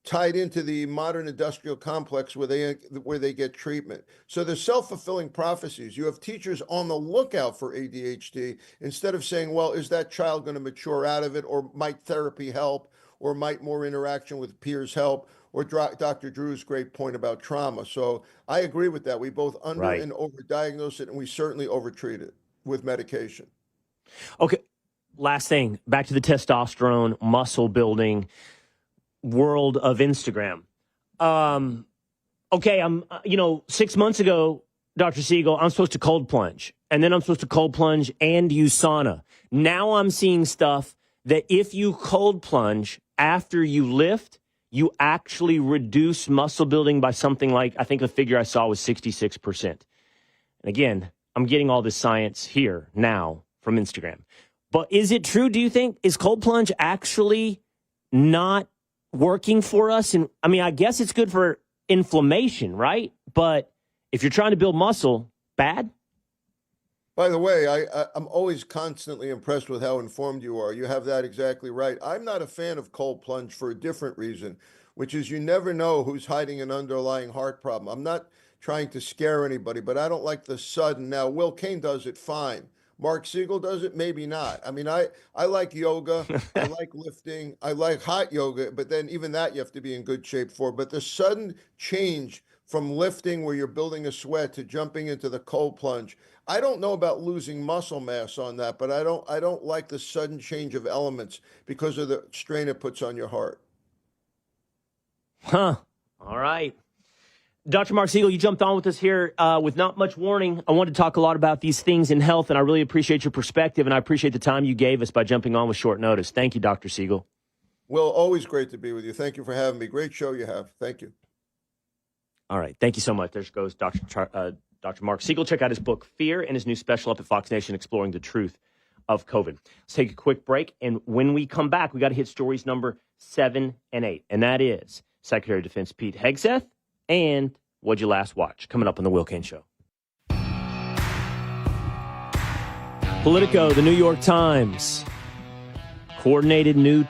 [SPEAKER 4] tied into the modern industrial complex where they get treatment. So there's self-fulfilling prophecies. You have teachers on the lookout for ADHD instead of saying, well, is that child going to mature out of it, or might therapy help, or might more interaction with peers help, or Dr. Drew's great point about trauma. So I agree with that. We both under and overdiagnose it, and we certainly overtreat it with medication.
[SPEAKER 1] Okay, last thing, back to the testosterone, muscle building world of Instagram. Okay, 6 months ago, Dr. Siegel, I'm supposed to cold plunge, and then I'm supposed to cold plunge and use sauna. Now I'm seeing stuff that if you cold plunge after you lift, you actually reduce muscle building by something like, I think the figure I saw was 66%. And again, I'm getting all this science here now from Instagram. But is it true, do you think? Is cold plunge actually not working for us? And I mean, I guess it's good for inflammation, right? But if you're trying to build muscle, bad?
[SPEAKER 4] By the way, I'm always constantly impressed with how informed you are. You have that exactly right. I'm not a fan of cold plunge for a different reason, which is you never know who's hiding an underlying heart problem. I'm not trying to scare anybody, but I don't like the sudden. Now, Will Cain does it fine. Marc Siegel does it, maybe not. I mean, I like yoga, I like lifting, I like hot yoga, but then even that you have to be in good shape for. But the sudden change from lifting where you're building a sweat to jumping into the cold plunge, I don't know about losing muscle mass on that, but I don't like the sudden change of elements because of the strain it puts on your heart.
[SPEAKER 1] Huh. All right. Dr. Marc Siegel, you jumped on with us here with not much warning. I wanted to talk a lot about these things in health, and I really appreciate your perspective, and I appreciate the time you gave us by jumping on with short notice. Thank you, Dr. Siegel.
[SPEAKER 4] Will, always great to be with you. Thank you for having me. Great show you have. Thank you.
[SPEAKER 1] All right. Thank you so much. There goes Dr. Marc Siegel. Check out his book, Fear, and his new special up at Fox Nation, Exploring the Truth of COVID. Let's take a quick break. And when we come back, we got to hit stories number 7 and 8. And that is Secretary of Defense Pete Hegseth and What'd You Last Watch? Coming up on the Will Cain Show. Politico, the New York Times, coordinated new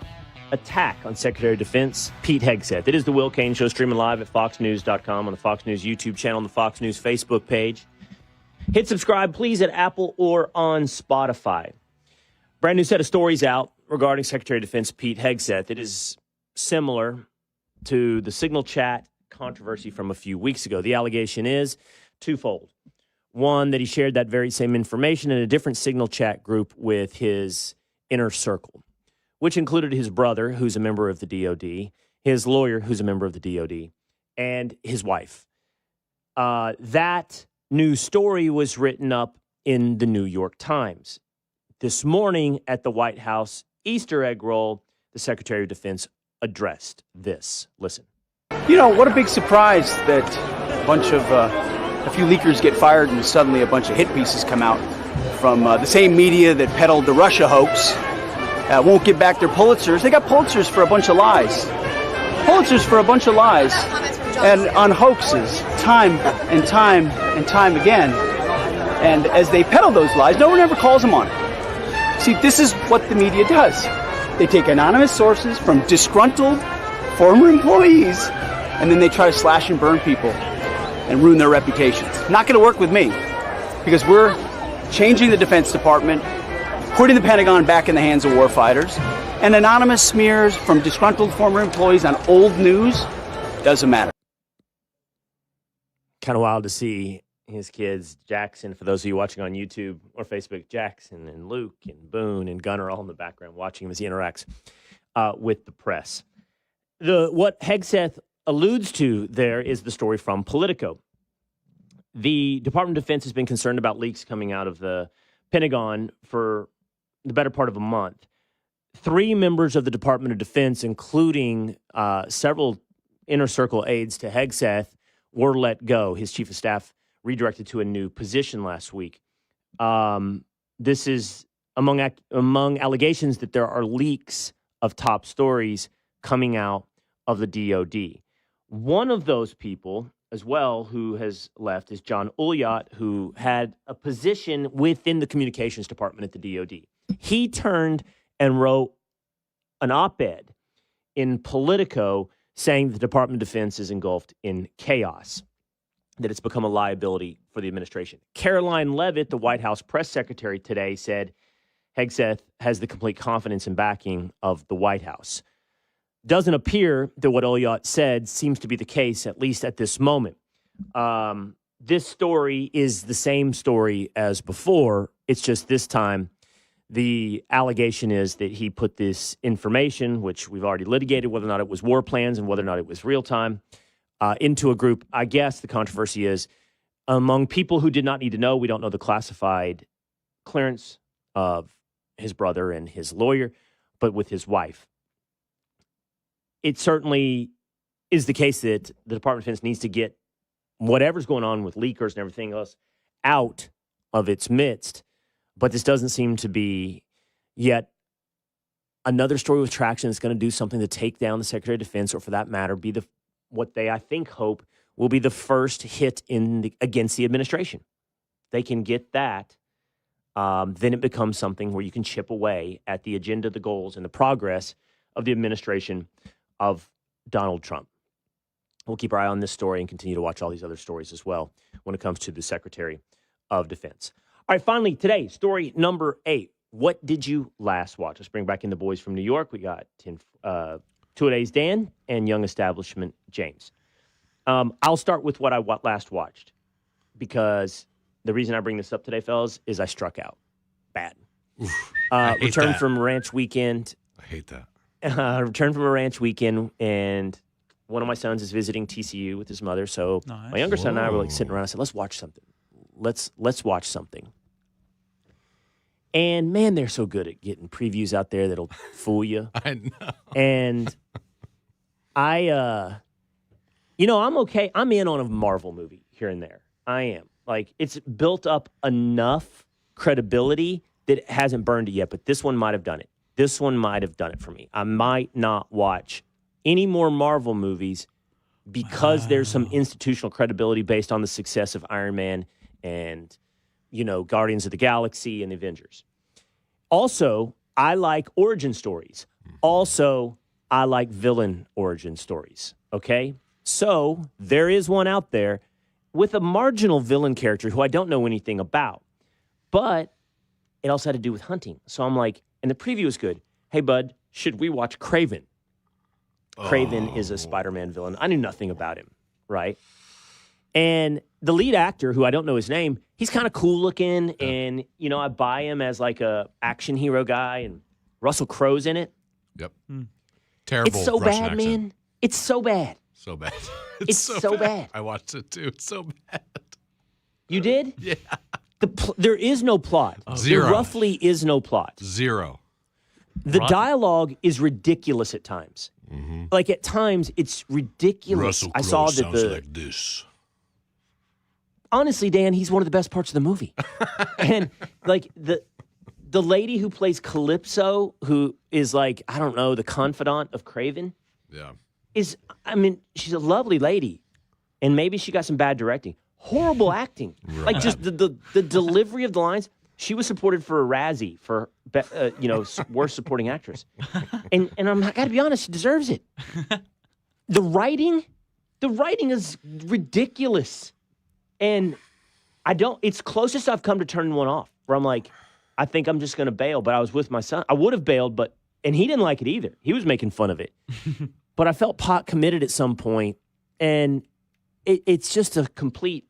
[SPEAKER 1] attack on Secretary of Defense Pete Hegseth. It is the Will Cain Show, streaming live at foxnews.com, on the Fox News YouTube channel, on the Fox News Facebook page. Hit subscribe, please, at Apple or on Spotify. Brand new set of stories out regarding Secretary of Defense Pete Hegseth. It is similar to the Signal chat controversy from a few weeks ago. The allegation is twofold. One, that he shared that very same information in a different Signal chat group with his inner circle, which included his brother, who's a member of the DOD, his lawyer, who's a member of the DOD, and his wife. That news story was written up in the New York Times. This morning at the White House Easter egg roll, the Secretary of Defense addressed this. Listen.
[SPEAKER 7] You know, what a big surprise that a few leakers get fired and suddenly a bunch of hit pieces come out from the same media that peddled the Russia hoax. Won't give back their Pulitzers. They got Pulitzers for a bunch of lies. Pulitzers for a bunch of lies. And on hoaxes, time and time and time again. And as they peddle those lies, no one ever calls them on it. See, this is what the media does. They take anonymous sources from disgruntled former employees, and then they try to slash and burn people and ruin their reputations. Not going to work with me, because we're changing the Defense Department, putting the Pentagon back in the hands of warfighters, and anonymous smears from disgruntled former employees on old news doesn't matter.
[SPEAKER 1] Kind of wild to see his kids, Jackson, for those of you watching on YouTube or Facebook, Jackson and Luke and Boone and Gunnar all in the background watching him as he interacts with the press. What Hegseth alludes to there is the story from Politico. The Department of Defense has been concerned about leaks coming out of the Pentagon for the better part of a month. 3 members of the Department of Defense, including several inner circle aides to Hegseth, were let go. His chief of staff redirected to a new position last week. This is among allegations that there are leaks of top stories coming out of the DOD. One of those people as well who has left is John Ulyott, who had a position within the communications department at the DOD. He turned and wrote an op-ed in Politico saying the Department of Defense is engulfed in chaos, that it's become a liability for the administration. Caroline Leavitt, the White House press secretary today, said Hegseth has the complete confidence and backing of the White House. Doesn't appear that what Ulyott said seems to be the case, at least at this moment. This story is the same story as before. It's just this time the allegation is that he put this information, which we've already litigated, whether or not it was war plans and whether or not it was real time, into a group. I guess the controversy is among people who did not need to know. We don't know the classified clearance of his brother and his lawyer, but with his wife. It certainly is the case that the Department of Defense needs to get whatever's going on with leakers and everything else out of its midst. But this doesn't seem to be yet another story with traction that's going to do something to take down the Secretary of Defense, or for that matter, be what they, I think, hope will be the first hit against the administration. They can get that, then it becomes something where you can chip away at the agenda, the goals, and the progress of the administration of Donald Trump. We'll keep our eye on this story and continue to watch all these other stories as well when it comes to the Secretary of Defense. All right, finally, today, story number 8. What did you last watch? Let's bring back in the boys from New York. We got Two-A-Days Dan and Young Establishment James. I'll start with what I last watched, because the reason I bring this up today, fellas, is I struck out bad. Returned from ranch weekend.
[SPEAKER 2] I hate that.
[SPEAKER 1] Returned from a ranch weekend, and one of my sons is visiting TCU with his mother. So my younger son and I were like sitting around. I said, "Let's watch something. Let's watch something." And man, they're so good at getting previews out there that'll fool you.
[SPEAKER 2] I know.
[SPEAKER 1] And I'm okay. I'm in on a Marvel movie here and there. I am. Like, it's built up enough credibility that hasn't burned it yet, but this one might have done it. This one might have done it for me. I might not watch any more Marvel movies because there's some institutional credibility based on the success of Iron Man and, Guardians of the Galaxy and the Avengers. Also, I like origin stories. Also, I like villain origin stories, okay? So there is one out there with a marginal villain character who I don't know anything about, but it also had to do with hunting. So I'm like, and the preview is good. Hey, bud, should we watch Kraven? Kraven is a Spider-Man villain. I knew nothing about him, right? And the lead actor, who I don't know his name, he's kind of cool looking, and, I buy him as like a action hero guy, and Russell Crowe's in it.
[SPEAKER 2] Yep. Terrible.
[SPEAKER 1] It's so
[SPEAKER 2] Russian
[SPEAKER 1] bad,
[SPEAKER 2] accent.
[SPEAKER 1] man. It's so bad.
[SPEAKER 2] So bad.
[SPEAKER 1] It's so bad.
[SPEAKER 2] I watched it too. It's so bad.
[SPEAKER 1] You did?
[SPEAKER 2] Yeah.
[SPEAKER 1] There is no plot.
[SPEAKER 2] Zero.
[SPEAKER 1] There roughly is no plot.
[SPEAKER 2] Zero.
[SPEAKER 1] The dialogue is ridiculous at times.
[SPEAKER 2] Mm-hmm.
[SPEAKER 1] Like at times, it's ridiculous.
[SPEAKER 2] Russell
[SPEAKER 1] I
[SPEAKER 2] Crowe
[SPEAKER 1] saw that
[SPEAKER 2] sounds like this.
[SPEAKER 1] Honestly, Dan, he's one of the best parts of the movie. And like the lady who plays Calypso, who is like, I don't know, the confidant of Kraven,
[SPEAKER 2] Yeah.
[SPEAKER 1] she's a lovely lady. And maybe she got some bad directing. Horrible acting.
[SPEAKER 2] Right.
[SPEAKER 1] Like just the delivery of the lines. She was supported for a Razzie for, worst supporting actress. And I got to be honest, she deserves it. The writing is ridiculous. And it's closest I've come to turning one off, where I'm like, I think I'm just going to bail. But I was with my son. I would have bailed, and he didn't like it either. He was making fun of it. But I felt pot committed at some point, and it's just a complete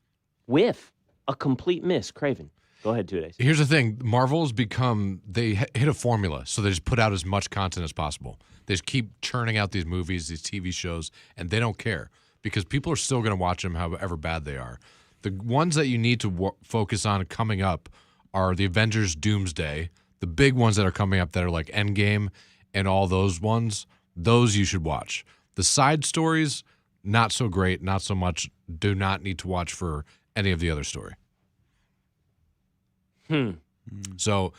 [SPEAKER 1] whiff, a complete miss. Kraven. Go ahead, 2 days.
[SPEAKER 2] Here's the thing. Marvel's they hit a formula, so they just put out as much content as possible. They just keep churning out these movies, these TV shows, and they don't care because people are still going to watch them however bad they are. The ones that you need to focus on coming up are the Avengers Doomsday, the big ones that are coming up that are like Endgame and all those ones. Those you should watch. The side stories, not so great, not so much. Do not need to watch for any of the other story. So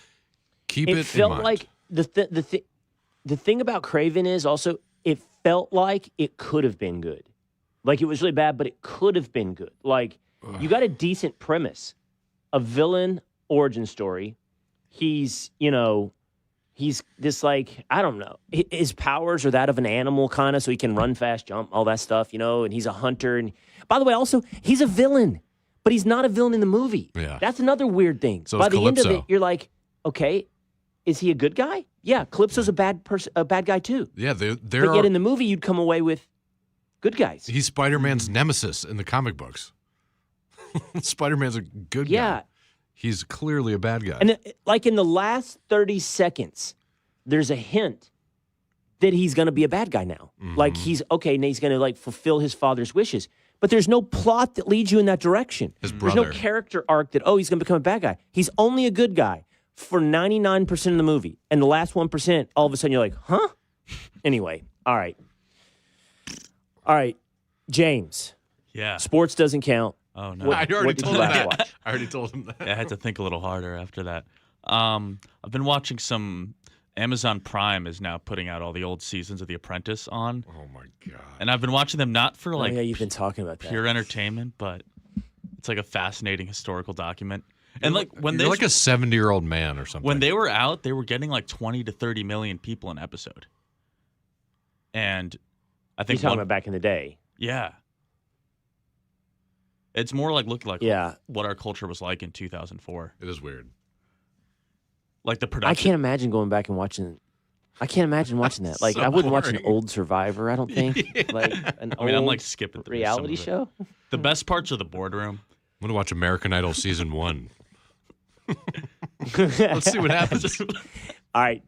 [SPEAKER 2] keep it in mind.
[SPEAKER 1] It felt like the thing about Kraven is also it felt like it could have been good. Like it was really bad, but it could have been good. Like you got a decent premise, a villain origin story. He's this like, I don't know. His powers are that of an animal kind of, so he can run fast, jump, all that stuff, and he's a hunter. And by the way, also, he's a villain, but he's not a villain in the movie.
[SPEAKER 2] Yeah.
[SPEAKER 1] That's another weird thing.
[SPEAKER 2] So
[SPEAKER 1] by
[SPEAKER 2] is
[SPEAKER 1] the end of
[SPEAKER 2] Calypso.
[SPEAKER 1] it, you're like, okay, is he a good guy? Yeah, Calypso's a bad guy too.
[SPEAKER 2] Yeah,
[SPEAKER 1] But yet in the movie, you'd come away with good guys.
[SPEAKER 2] he's Spider-Man's nemesis in the comic books. Spider-Man's a good guy.
[SPEAKER 1] Yeah.
[SPEAKER 2] He's clearly a bad guy.
[SPEAKER 1] And like in the last 30 seconds, there's a hint that he's going to be a bad guy now.
[SPEAKER 2] Mm-hmm.
[SPEAKER 1] Like he's okay, and he's going to like fulfill his father's wishes. But there's no plot that leads you in that direction.
[SPEAKER 2] His
[SPEAKER 1] There's
[SPEAKER 2] brother.
[SPEAKER 1] no character arc that, he's going to become a bad guy. He's only a good guy for 99% of the movie. And the last 1%, all of a sudden you're like, huh? Anyway, all right. All right, James.
[SPEAKER 3] Yeah.
[SPEAKER 1] Sports doesn't count.
[SPEAKER 3] Oh, no.
[SPEAKER 2] I already
[SPEAKER 1] what did
[SPEAKER 2] told
[SPEAKER 1] you
[SPEAKER 2] him
[SPEAKER 1] last
[SPEAKER 2] that.
[SPEAKER 1] watch?
[SPEAKER 2] I already told him that.
[SPEAKER 3] Yeah, I had to think a little harder after that. I've been watching some. Amazon Prime is now putting out all the old seasons of The Apprentice on,
[SPEAKER 2] Oh my god!
[SPEAKER 3] and I've been watching them not for like
[SPEAKER 1] yeah, you've been talking about that.
[SPEAKER 3] pure entertainment, but it's like a fascinating historical document. And like when
[SPEAKER 2] You're like a 70-year-old man or something.
[SPEAKER 3] when they were out, they were getting like 20 to 30 million people an episode. And I
[SPEAKER 1] You're
[SPEAKER 3] think
[SPEAKER 1] talking about back in the day.
[SPEAKER 3] yeah. It's more like looking like
[SPEAKER 1] Yeah.
[SPEAKER 3] what our culture was like in 2004.
[SPEAKER 2] It is weird.
[SPEAKER 3] Like the production.
[SPEAKER 1] I can't imagine going back and watching. I can't imagine watching that. Like
[SPEAKER 2] So
[SPEAKER 1] I wouldn't watch an
[SPEAKER 2] boring.
[SPEAKER 1] old Survivor. I don't think like an
[SPEAKER 3] I mean, I'm
[SPEAKER 1] old
[SPEAKER 3] like skipping through
[SPEAKER 1] reality
[SPEAKER 3] some of
[SPEAKER 1] show.
[SPEAKER 3] The best parts are the boardroom.
[SPEAKER 2] I'm gonna watch American Idol season 1. Let's see what happens.
[SPEAKER 1] All right,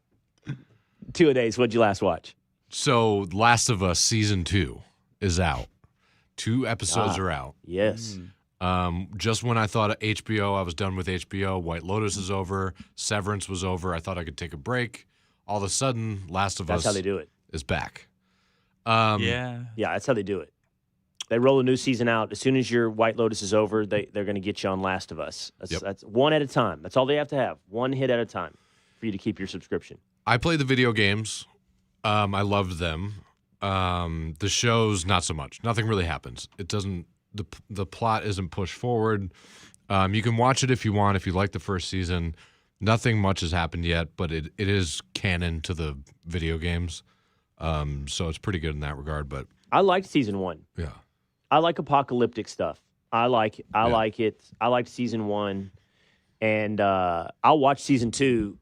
[SPEAKER 1] 2 a days. What'd you last watch?
[SPEAKER 2] So, Last of Us season 2 is out. 2 episodes are out.
[SPEAKER 1] Yes.
[SPEAKER 2] Just when I thought HBO, I was done with HBO. White Lotus is over. Severance was over. I thought I could take a break. All of a sudden, Last of
[SPEAKER 1] That's
[SPEAKER 2] Us
[SPEAKER 1] how they do it.
[SPEAKER 2] is back.
[SPEAKER 3] Yeah.
[SPEAKER 1] Yeah, that's how they do it. They roll a new season out. As soon as your White Lotus is over, they're going to get you on Last of Us. That's one at a time. That's all they have to have. One hit at a time for you to keep your subscription.
[SPEAKER 2] I played the video games. I loved them. The shows, not so much. Nothing really happens. It doesn't. The plot isn't pushed forward. You can watch it if you want. If you like the first season, nothing much has happened yet, but it is canon to the video games. So it's pretty good in that regard. But
[SPEAKER 1] I liked season 1.
[SPEAKER 2] yeah.
[SPEAKER 1] I like apocalyptic stuff. I like it. I liked season 1, and I'll watch season 2.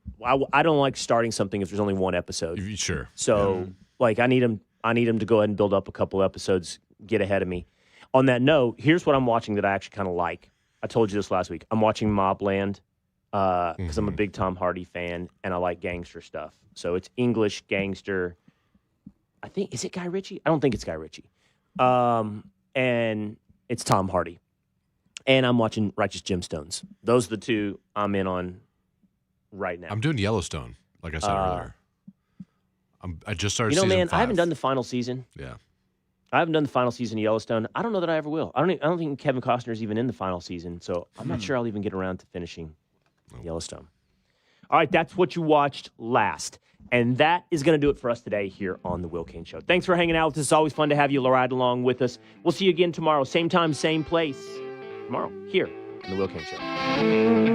[SPEAKER 1] I don't like starting something if there's only one episode.
[SPEAKER 2] Sure.
[SPEAKER 1] So like I need them to go ahead and build up a couple episodes, get ahead of me. On that note, here's what I'm watching that I actually kind of like. I told you this last week. I'm watching Mobland because I'm a big Tom Hardy fan and I like gangster stuff. So it's English gangster. I think, is it Guy Ritchie? I don't think it's Guy Ritchie. And it's Tom Hardy. And I'm watching Righteous Gemstones. Those are the two I'm in on right now.
[SPEAKER 2] I'm doing Yellowstone, like I said earlier. I just started season 5.
[SPEAKER 1] I haven't done the final season.
[SPEAKER 2] Yeah.
[SPEAKER 1] I haven't done the final season of Yellowstone. I don't know that I ever will. I don't think Kevin Costner's even in the final season, so I'm not sure I'll even get around to finishing Yellowstone. All right, that's what you watched last. And that is going to do it for us today here on The Will Cain Show. Thanks for hanging out with us. It's always fun to have you ride along with us. We'll see you again tomorrow, same time, same place. Tomorrow, here on The Will Cain Show.